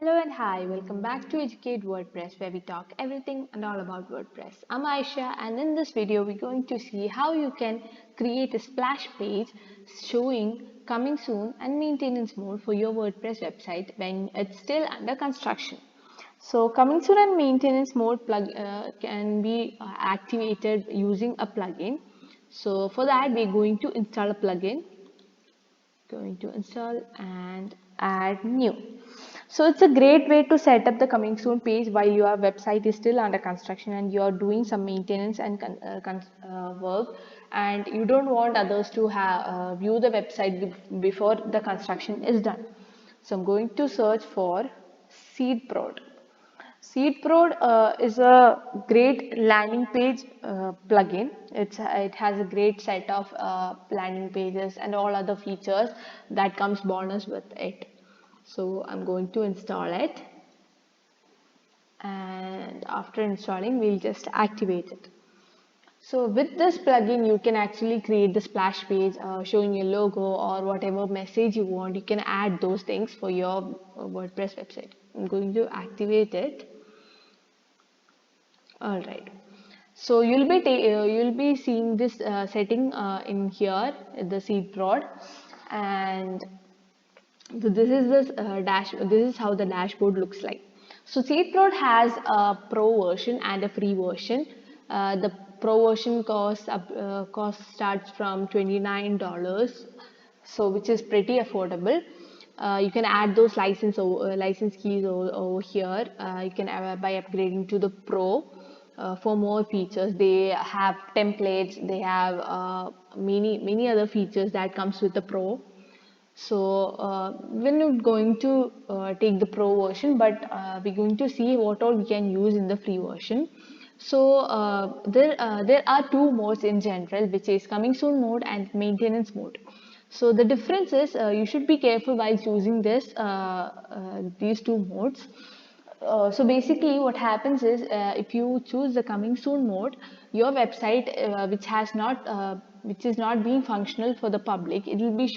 Hello and hi, welcome back to Educate WordPress where we talk everything and all about WordPress. I'm Aisha and in this video we're going to see how you can create a splash page showing coming soon and maintenance mode for your WordPress website when it's still under construction. So coming soon and maintenance mode can be activated using a plugin. So for that we're going to install a plugin, going to install and add new. So it's a great way to set up the coming soon page while your website is still under construction and you're doing some maintenance and work, and you don't want others to view the website before the construction is done. So I'm going to search for SeedProd. SeedProd is a great landing page plugin. It has a great set of landing pages and all other features that comes bonus with it. So I'm going to install it, and after installing we'll just activate it. So with this plugin you can actually create the splash page showing your logo or whatever message you want. You can add those things for your WordPress website. I'm going to activate it. All right. So you'll be seeing this setting in here, the SeedProd, and this is this is how the dashboard looks like. So SeedProd has a pro version and a free version. The pro version cost starts from $29, so which is pretty affordable. You can add those license keys over here. You can by upgrading to the pro for more features. They have templates. They have many other features that comes with the pro. So we're not going to take the pro version, but we're going to see what all we can use in the free version. So there are two modes in general, which is coming soon mode and maintenance mode. So the difference is you should be careful while choosing these two modes. So basically what happens is if you choose the coming soon mode, your website which is not being functional for the public, it will be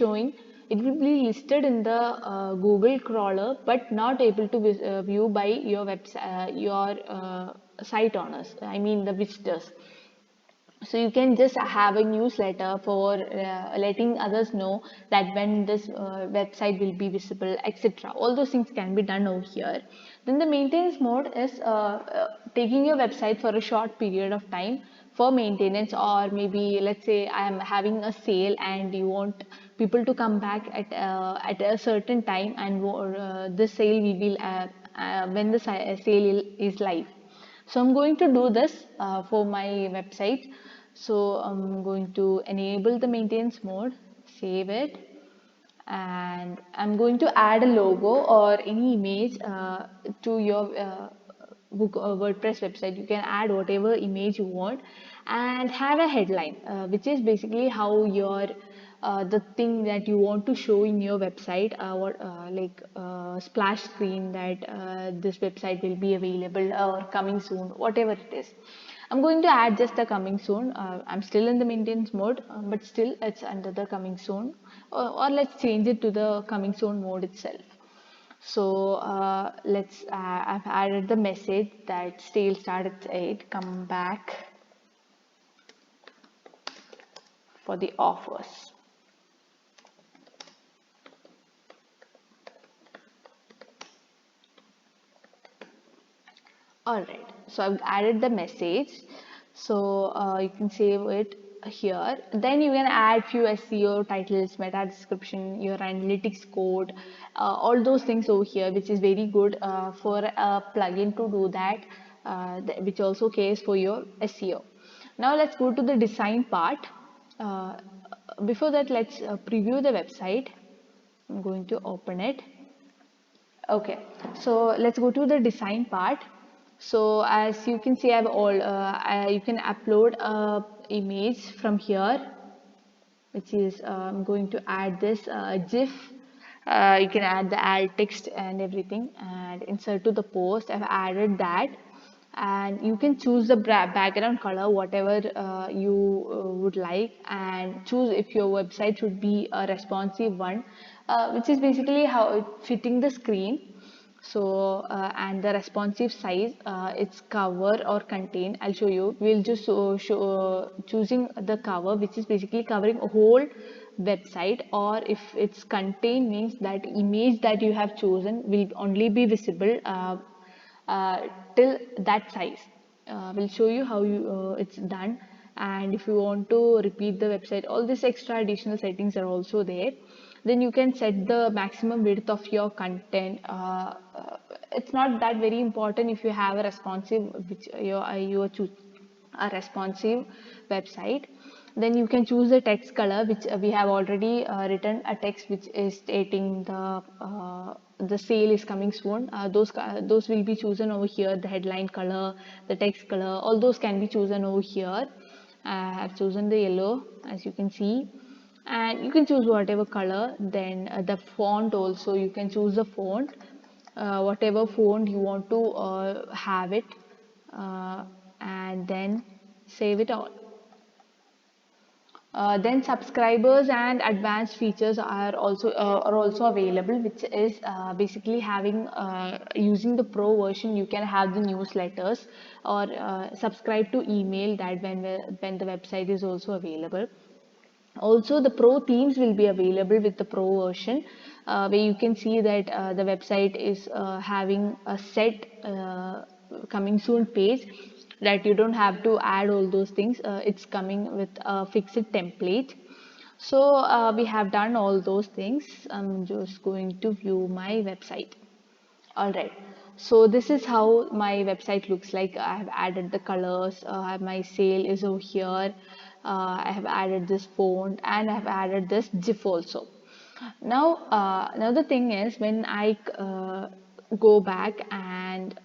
listed in the Google crawler but not able to view by your website your site owners, I mean the visitors. So you can just have a newsletter for letting others know that when this website will be visible, etc. All those things can be done over here. Then the maintenance mode is taking your website for a short period of time for maintenance, or maybe let's say I am having a sale and you want people to come back at a certain time, and this sale will be when the sale is live. So I'm going to do this for my website. So I'm going to enable the maintenance mode, save it, and I'm going to add a logo or any image to your WordPress website. You can add whatever image you want and have a headline, which is basically how your the thing that you want to show in your website, splash screen that this website will be available or coming soon, whatever it is. I'm going to add just the coming soon. I'm still in the maintenance mode, but still it's under the coming soon, or let's change it to the coming soon mode itself. So I've added the message that sale started at 8, come back for the offers. Alright, so I've added the message. So you can save it here. Then you can add few SEO titles, meta description, your analytics code, all those things over here, which is very good for a plugin to do that, which also cares for your SEO. Now let's go to the design part. Uh, Before that, let's preview the website. I'm going to open it. Okay, so let's go to the design part. So as you can see, you can upload a image from here, which is I'm going to add this GIF. You can add the alt text and everything and insert to the post. I've added that, and you can choose the background color whatever you would like, and choose if your website should be a responsive one, which is basically how it fitting the screen. So and the responsive size, it's cover or contain. I'll show you. We'll just choosing the cover, which is basically covering a whole website, or if it's contain means that image that you have chosen will only be visible uh, till that size. We'll show you how it's done. And if you want to repeat the website, all these extra additional settings are also there. Then you can set the maximum width of your content. It's not that very important if you have a responsive, which you choose a responsive website. Then you can choose the text color, which we have already written a text which is stating the sale is coming soon. Those will be chosen over here. The headline color, the text color, all those can be chosen over here. I have chosen the yellow, as you can see, and you can choose whatever color. Then the font also, you can choose the font, whatever font you want to have it, and then save it all. Then subscribers and advanced features are also available, which is basically having using the pro version. You can have the newsletters or subscribe to email, that when the website is also available. Also, the pro themes will be available with the pro version, where you can see that the website is having a set coming soon page, that you don't have to add all those things. It's coming with a fixed template. So we have done all those things. I'm just going to view my website. Alright, so this is how my website looks like. I have added the colors, my sale is over here, I have added this font, and I have added this GIF also. Now, another thing is, when I go back and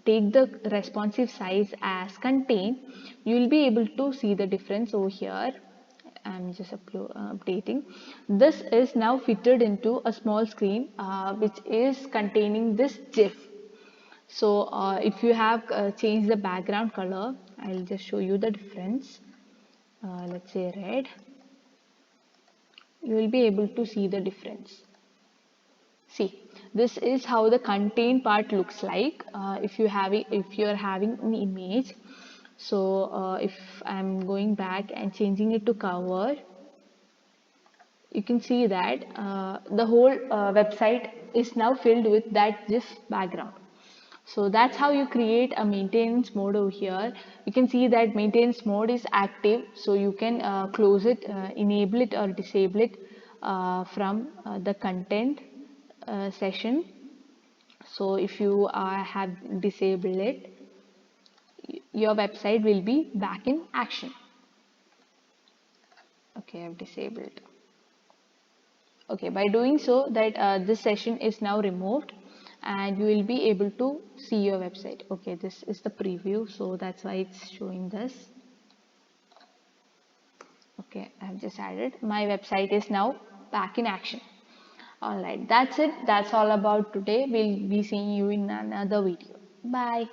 take the responsive size as contain, you will be able to see the difference over here. I'm just updating. This is now fitted into a small screen which is containing this GIF. So if you have changed the background color, I'll just show you the difference. Let's say red. You will be able to see the difference. See, this is how the contain part looks like. If you are having an image, so if I'm going back and changing it to cover, you can see that the whole website is now filled with that GIF background. So that's how you create a maintenance mode over here. You can see that maintenance mode is active, so you can close it, enable it or disable it from the content session. So if you have disabled it, your website will be back in action. Okay, I've disabled. Okay, by doing so, that this session is now removed and you will be able to see your website. Okay, this is the preview, so that's why it's showing this. Okay, I've just added. My website is now back in action. Alright, that's it. That's all about today. We'll be seeing you in another video. Bye.